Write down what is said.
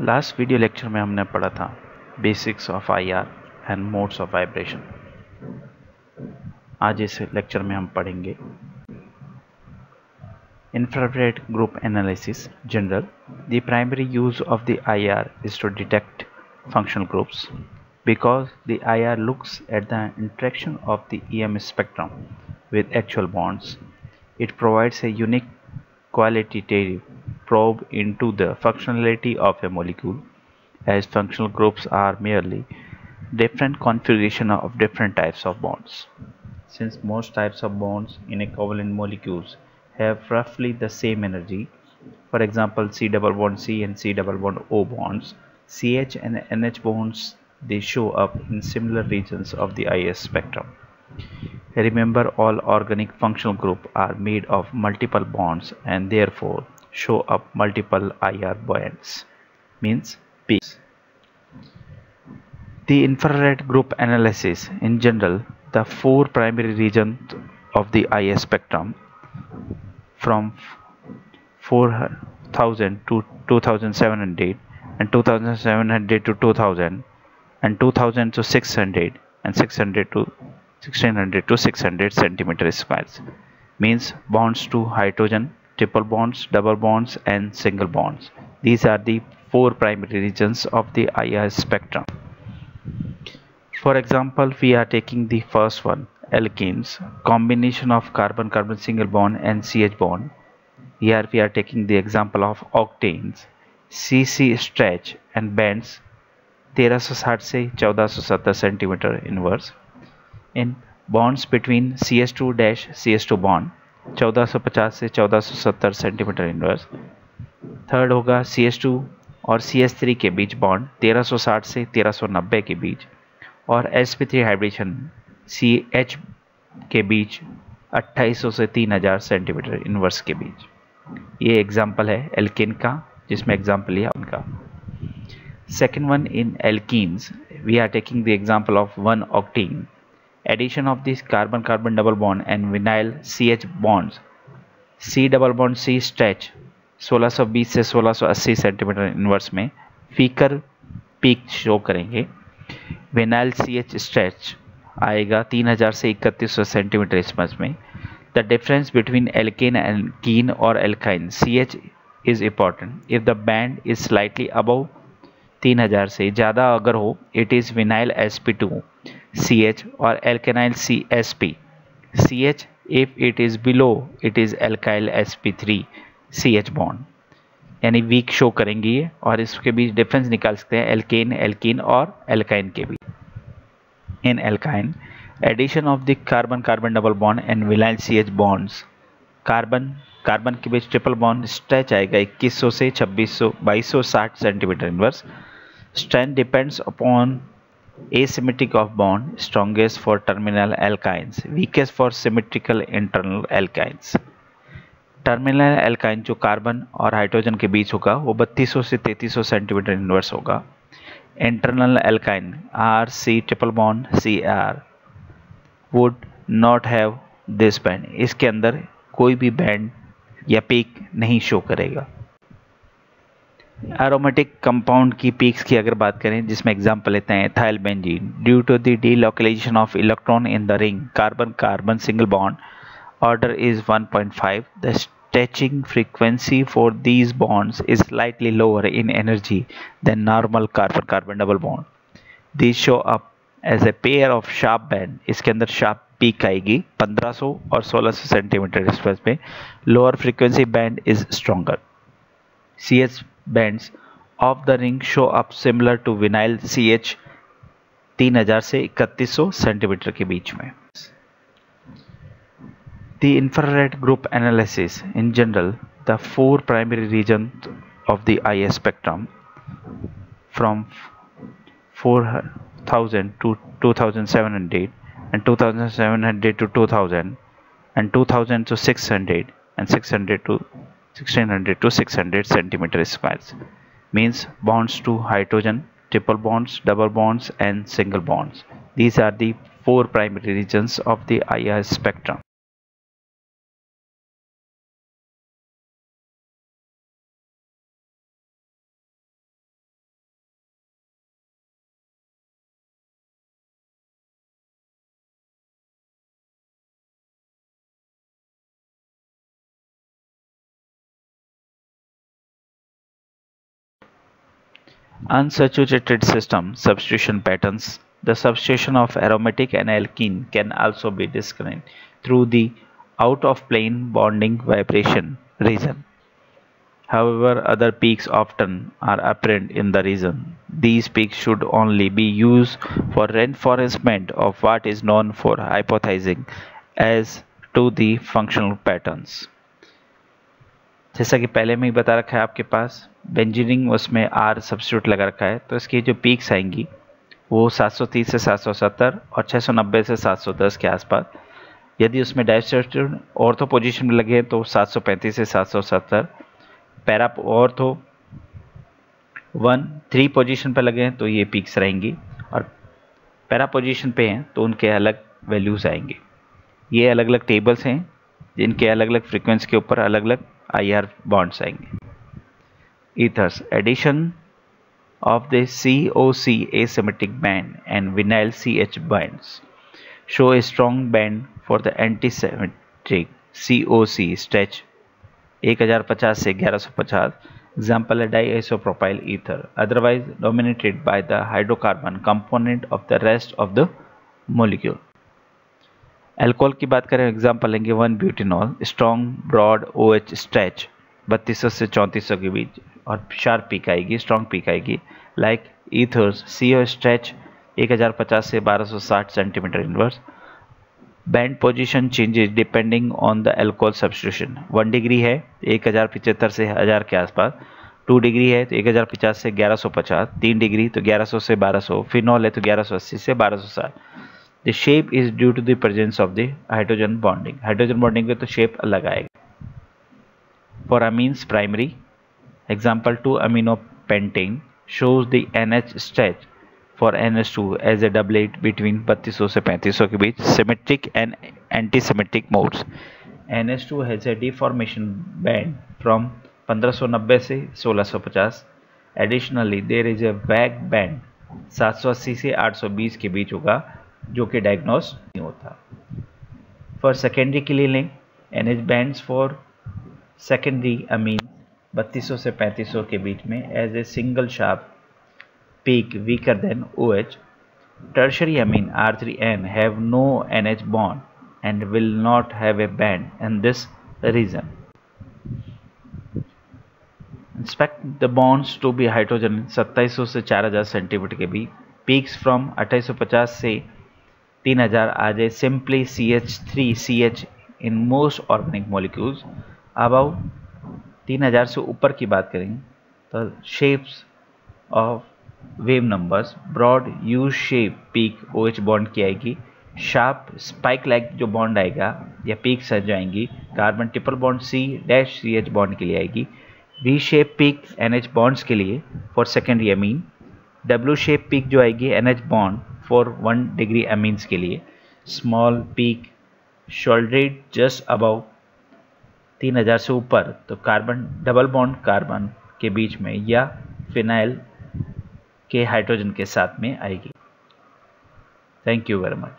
Last video lecture में हमने पढ़ा था basics of IR and modes of vibration. आज इस लेक्चर में हम पढ़ेंगे infrared group analysis general. The primary use of the IR is to detect functional groups because the IR looks at the interaction of the EM spectrum with actual bonds. It provides a unique qualitative probe into the functionality of a molecule, as functional groups are merely different configuration of different types of bonds. Since most types of bonds in a covalent molecules have roughly the same energy, for example C double bond C and C double bond O bonds, CH and NH bonds, they show up in similar regions of the IS spectrum. Remember, all organic functional groups are made of multiple bonds and therefore show up multiple IR bands, means peaks. The infrared group analysis in general, the four primary regions of the IS spectrum from 4000 to 2700 and 2700 to 2000 and 2000 to 600 and 600 to 1600 to 600 centimeter squares, means bonds to hydrogen, triple bonds, double bonds and single bonds. These are the four primary regions of the IS spectrum. For example, we are taking the first one, alkenes, combination of carbon-carbon single bond and CH bond. Here we are taking the example of octanes, CC stretch and bands 1360 से 1470 centimetre inverse. In bonds between CS2-CS2 bond 1450 से 1470 centimetre inverse. Third होगा CS2 और CS3 के बीच bond 1360 से 1390 के बीच, और sp3 hybridisation CH के बीच 2800 से 3000 सेंटीमीटर इनवर्स के बीच. ये एग्जाम्पल है एल्केन का, जिसमें एग्जाम्पल लिया उनका. Second one, in alkenes, we are taking the example of 1-octane. Addition of this carbon-carbon double bond and vinyl CH bonds. C double bond C stretch 1620 से 1680 centimetre inverse में फीकर peak show करेंगे. Vinyl CH stretch आएगा 3000 से 3100 centimetre inverse में. The difference between alkene and कीन और alkyne CH is important. If the band is slightly above 3000 से ज़्यादा अगर हो, it is vinyl sp2 CH और alkenyl CSP CH. If it is below, it is alkyl sp3 CH bond, यानी week show करेंगी ये, और इसके बीच डिफरेंस निकाल सकते हैं एल्केन, एल्कीन और एल्काइन के बीच. In alkyne, addition of the carbon carbon double bond and vinyl CH bonds. Carbon carbon के बीच ट्रिपल बॉन्ड स्ट्रेच आएगा 2100 से 2260 centimetre inverse. Strength depends upon asymmetric of bond, strongest for terminal alkynes, weakest for symmetrical internal alkynes. Terminal alkyne जो carbon और hydrogen के बीच होगा वो 3200 से 3300 सेंटीमीटर इनवर्स होगा. Internal alkyne R C triple bond CR would not have this band. इसके अंदर कोई भी बैंड या पीक नहीं शो करेगा. एरोमेटिक कंपाउंड की पीक्स की अगर बात करें, जिसमें एग्जांपल लेते हैं ethyl benzene. Due to the delocalisation of electron in the ring carbon carbon single bond order is 1.5. The stretching frequency for these bonds is slightly lower in energy than normal carbon-carbon double bond. These show up as a pair of sharp band. इसके अंदर sharp peak आएगी 1500 और 1600 centimetre space में. Lower frequency band is stronger. CH bands of the ring show up similar to vinyl CH 3000 से 3100 centimetre के बीच में. The infrared group analysis in general, the four primary regions of the IS spectrum from 4000 to 2700 and 2700 to 2000 and 2000 to 600 and 600 to 1600 to 600 centimeter squares, means bonds to hydrogen, triple bonds, double bonds and single bonds. These are the four primary regions of the IS spectrum. Unsaturated system substitution patterns. The substitution of aromatic and alkene can also be described through the out-of-plane bonding vibration region. However, other peaks often are apparent in the region. These peaks should only be used for reinforcement of what is known for hypothesizing as to the functional patterns. जैसा कि पहले में ही बता रखा है आपके पास बेंजीनिंग उसमें are substitute लगा रखा है, तो इसकी जो पीक्स आएंगी वो 730 से 770 और 690 से 710 के आसपास। यदि उसमें डायसब्स्टिट्यूट ऑर्थो पोजीशन में लगे तो 735 से 770, पैरा ऑर्थो 1-3 पोजीशन पर लगे हैं तो ये पीक्स रहेंगी, और पैरा पोजीशन पे हैं तो उनके अलग वैल्यूज़ आएंगे। ये अलग अलग टेबल्स हैं जिनके अलग अलग फ्रीक्वेंसी के ऊपर अलग अलग IR बॉन्ड्स आएंगे। ethers addition of the COC asymmetric band and vinyl CH bands show a strong band for the antisymmetric COC stretch 1050 से 1150, example a diisopropyl ether otherwise dominated by the hydrocarbon component of the rest of the molecule। Alcohol की बात करें example लेंगे 1-ब्यूटेनॉल strong broad OH stretch 3200 से 3400 के बीच और sharp peak आएगी, strong peak आएगी। लाइक ईथर्स CO स्ट्रेच 1050 से 1260 centimetre inverse. Band position changes depending on the alcohol substitution. 1 degree है 1075 से 1000 के आसपास, 2 डिग्री है तो 1050 से 1150, 3 डिग्री तो 1100 से 1200, फिनॉल है तो 1180 से 1260। The shape is due to the presence of the hydrogen bonding। Hydrogen bonding में तो शेप अलग आएगा। For amines primary, example 2-aminopentane shows the NH stretch for NH2 as a doublet between 3200 से 3500 के बीच। Symmetric and antisymmetric modes। NH2 has a deformation band from 1590 से 1650। Additionally, there is a wag band 780 से 820 के बीच होगा जो कि diagnose नहीं होता। फॉर सेकेंडरी के लिए लें NH bands for secondary amine 3200 से 3500 के बीच में as a single sharp peak weaker than OH। Tertiary amine R3N have no NH bond and will not have a band in this region. Inspect the bonds to be hydrogen 2700 से 4000 centimetre के बीच। Peaks from 2850 से 3000 आज a simply CH3CH in most organic molecules. About 3000 से ऊपर की बात करेंगे तो shapes of wave numbers broad U shape peak OH bond की आएगी। शार्प स्पाइक लाइक जो बॉन्ड आएगा या पीक्स आ जाएंगी carbon triple bond C-CH bond के लिए आएगी। V shape peak NH bonds के लिए for secondary Amin. W shape peak जो आएगी NH bond for 1 degree amines के लिए। स्मॉल पीक शोल्डरेड जस्ट अबव 3000 से ऊपर तो कार्बन डबल बॉन्ड कार्बन के बीच में या फिनाइल के हाइड्रोजन के साथ में आएगी। Thank you very much.